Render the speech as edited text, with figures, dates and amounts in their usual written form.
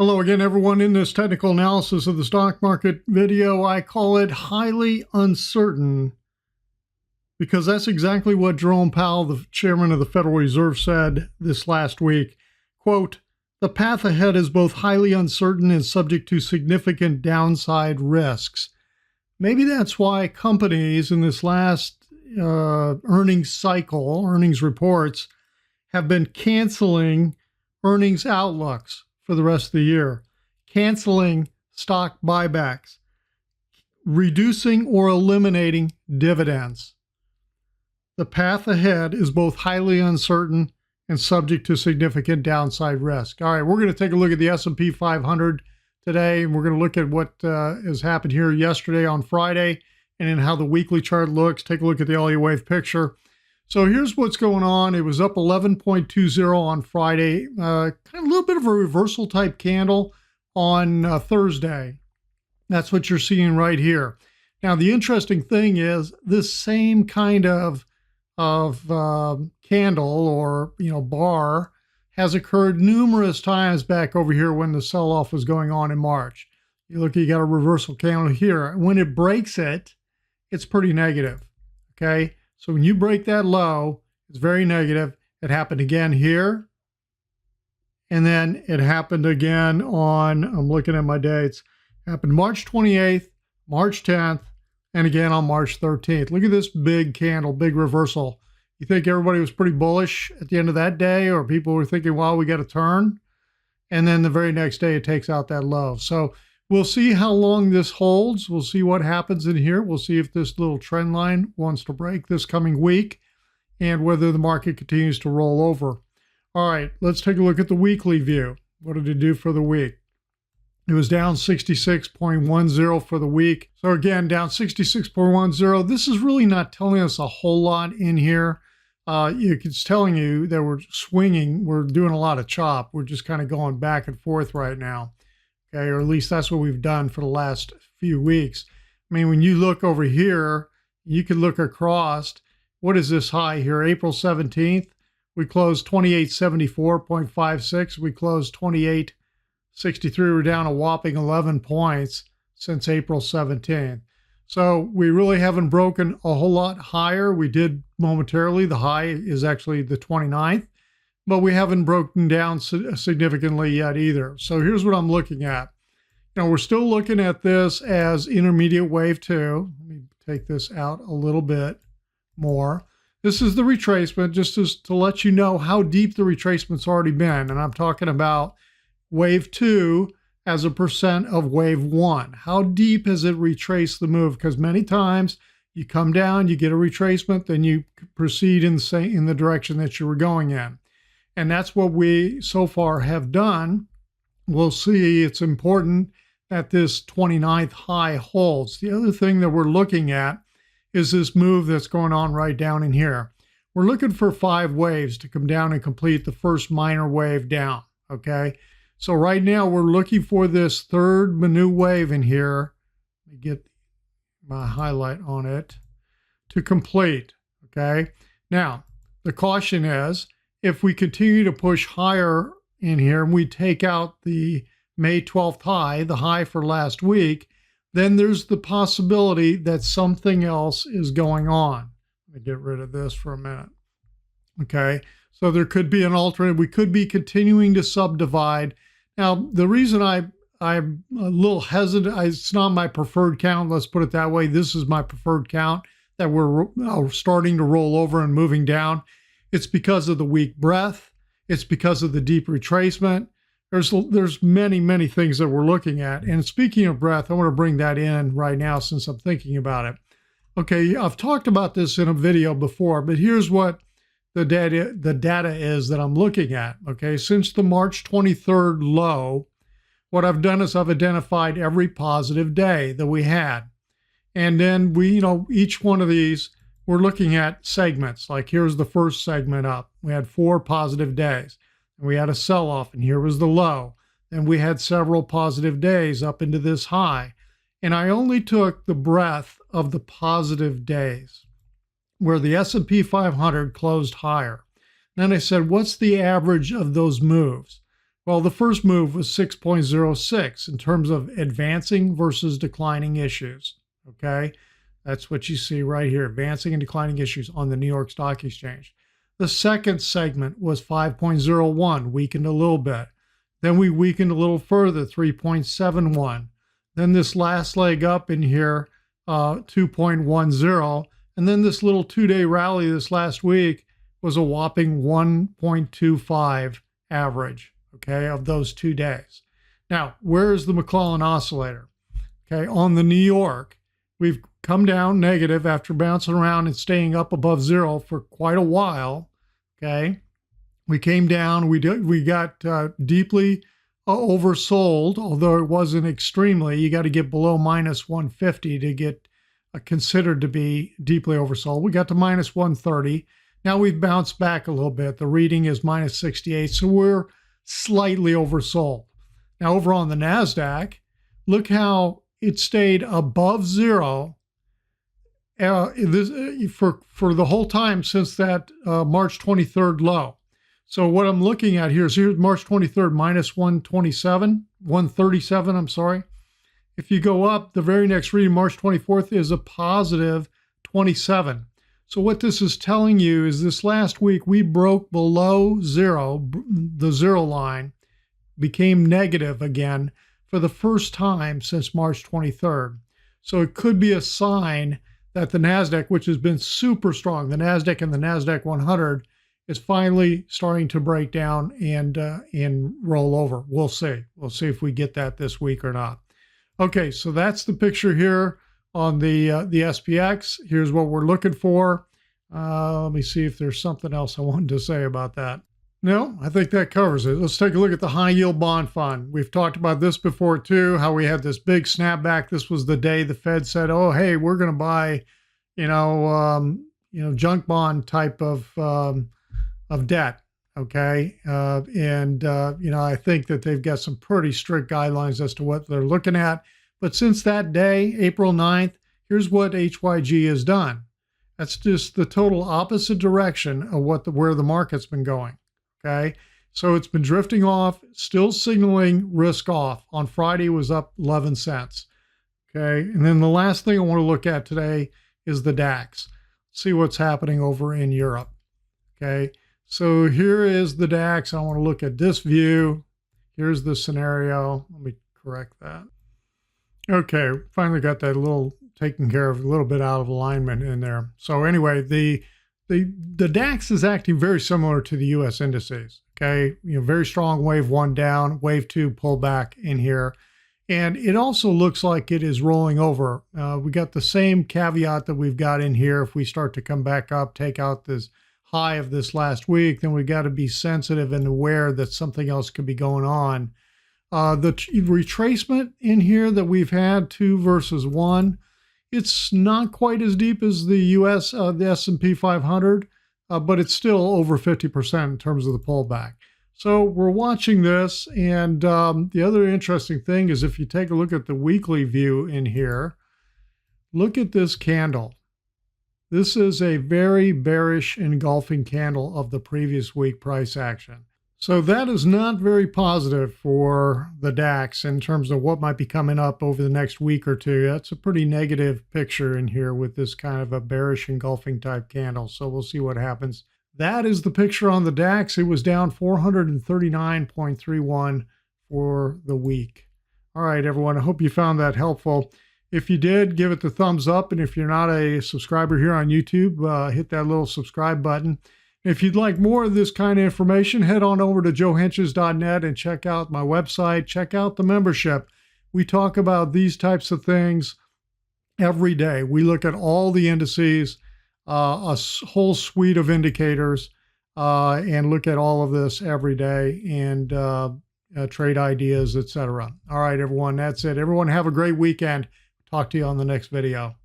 Hello again, everyone. In this technical analysis of the stock market video, I call it highly uncertain because that's exactly what Jerome Powell, the chairman of the Federal Reserve, said this last week. Quote, "The path ahead is both highly uncertain and subject to significant downside risks." Maybe that's why companies in this last earnings cycle, earnings reports, have been canceling earnings outlooks for the rest of the year, canceling stock buybacks, reducing or eliminating dividends. The path ahead is both highly uncertain and subject to significant downside risk. All right, we're going to take a look at the S&P 500 today, and we're going to look at what has happened here yesterday on Friday and then how the weekly chart looks. Take a look at the Elliott Wave picture. So here's what's going on. It was up 11.20 on Friday, kind of a little bit of a reversal type candle on Thursday. That's what you're seeing right here. Now, the interesting thing is this same kind of candle or bar has occurred numerous times back over here when the sell-off was going on in March. You look, you got a reversal candle here. When it breaks it, it's pretty negative, okay? So when you break that low, it's very negative. It happened again here. And then it happened again on, I'm looking at my dates, happened March 28th, March 10th, and again on March 13th. Look at this big candle, big reversal. You think everybody was pretty bullish at the end of that day, or people were thinking, well, we got a turn? And then the very next day it takes out that low. So we'll see how long this holds. We'll see what happens in here. We'll see if this little trend line wants to break this coming week and whether the market continues to roll over. All right, let's take a look at the weekly view. What did it do for the week? It was down 66.10 for the week. So again, down 66.10. This is really not telling us a whole lot in here. It's telling you that we're swinging. We're doing a lot of chop. We're just kind of going back and forth right now. Okay, or at least that's what we've done for the last few weeks. I mean, when you look over here, you could look across. What is this high here? April 17th, we closed 2874.56. We closed 2863. We're down a whopping 11 points since April 17th. So we really haven't broken a whole lot higher. We did momentarily. The high is actually the 29th. But we haven't broken down significantly yet either. So here's what I'm looking at. We're still looking at this as intermediate wave 2. Let me take this out a little bit more. This is the retracement, just to let you know how deep the retracement's already been. And I'm talking about wave 2 as a percent of wave 1. How deep has it retraced the move? Because many times you come down, you get a retracement, then you proceed in the direction that you were going in. And that's what we so far have done. We'll see. It's important that this 29th high holds. The other thing that we're looking at is this move that's going on right down in here. We're looking for 5 waves to come down and complete the first minor wave down, okay? So right now we're looking for this third minute wave in here. Let me get my highlight on it to complete, okay? Now, the caution is, if we continue to push higher in here and we take out the May 12th high, the high for last week, then there's the possibility that something else is going on. Let me get rid of this for a minute. Okay, so there could be an alternative. We could be continuing to subdivide. Now, the reason I'm a little hesitant, it's not my preferred count, let's put it that way. This is my preferred count that we're starting to roll over and moving down. It's because of the weak breadth. It's because of the deep retracement. There's many, many things that we're looking at. And speaking of breadth, I want to bring that in right now since I'm thinking about it. Okay, I've talked about this in a video before, but here's what the data is that I'm looking at. Okay, since the March 23rd low, what I've done is I've identified every positive day that we had. And then we, each one of these, we're looking at segments. Like here's the first segment up. We had 4 positive days. And we had a sell-off, and here was the low. And we had several positive days up into this high. And I only took the breadth of the positive days where the S&P 500 closed higher. Then I said, what's the average of those moves? Well, the first move was 6.06 in terms of advancing versus declining issues. Okay, that's what you see right here, advancing and declining issues on the New York Stock Exchange. The second segment was 5.01, weakened a little bit. Then we weakened a little further, 3.71. Then this last leg up in here, 2.10. And then this little 2-day rally this last week was a whopping 1.25 average, okay, of those 2 days. Now, where is the McClellan Oscillator? Okay, on the New York, we've come down negative after bouncing around and staying up above zero for quite a while, okay? We came down, we got deeply oversold, although it wasn't extremely. You got to get below minus 150 to get considered to be deeply oversold. We got to minus 130. Now we've bounced back a little bit. The reading is minus 68, so we're slightly oversold. Now over on the NASDAQ, look how it stayed above zero for the whole time since that March 23rd low. So what I'm looking at here's March 23rd, minus 137, I'm sorry. If you go up, the very next reading, March 24th, is a positive 27. So what this is telling you is this last week, we broke below zero, the zero line, became negative again for the first time since March 23rd. So it could be a sign that the NASDAQ, which has been super strong, the NASDAQ and the NASDAQ 100, is finally starting to break down and roll over. We'll see. We'll see if we get that this week or not. Okay, so that's the picture here on the SPX. Here's what we're looking for. Let me see if there's something else I wanted to say about that. No, I think that covers it. Let's take a look at the high yield bond fund. We've talked about this before too, how we had this big snapback. This was the day the Fed said, "Oh, hey, we're going to buy, junk bond type of debt." Okay. I think that they've got some pretty strict guidelines as to what they're looking at. But since that day, April 9th, here's what HYG has done. That's just the total opposite direction of where the market's been going. Okay. So it's been drifting off, still signaling risk off. On Friday, it was up 11 cents. Okay. And then the last thing I want to look at today is the DAX. See what's happening over in Europe. Okay. So here is the DAX. I want to look at this view. Here's the scenario. Let me correct that. Okay, finally got that little taken care of, a little bit out of alignment in there. So anyway, the DAX is acting very similar to the U.S. indices. Okay, very strong wave one down, wave two pullback in here. And it also looks like it is rolling over. We got the same caveat that we've got in here. If we start to come back up, take out this high of this last week, then we got to be sensitive and aware that something else could be going on. The retracement in here that we've had 2 versus 1, it's not quite as deep as the US, the S&P 500, but it's still over 50% in terms of the pullback. So we're watching this, and the other interesting thing is if you take a look at the weekly view in here, look at this candle. This is a very bearish engulfing candle of the previous week price action. So that is not very positive for the DAX in terms of what might be coming up over the next week or two. That's a pretty negative picture in here with this kind of a bearish engulfing type candle. So we'll see what happens. That is the picture on the DAX. It was down 439.31 for the week. All right, everyone, I hope you found that helpful. If you did, give it the thumbs up. And if you're not a subscriber here on YouTube, hit that little subscribe button. If you'd like more of this kind of information, head on over to joehenches.net and check out my website. Check out the membership. We talk about these types of things every day. We look at all the indices, a whole suite of indicators, and look at all of this every day and trade ideas, etc. All right, everyone, that's it. Everyone have a great weekend. Talk to you on the next video.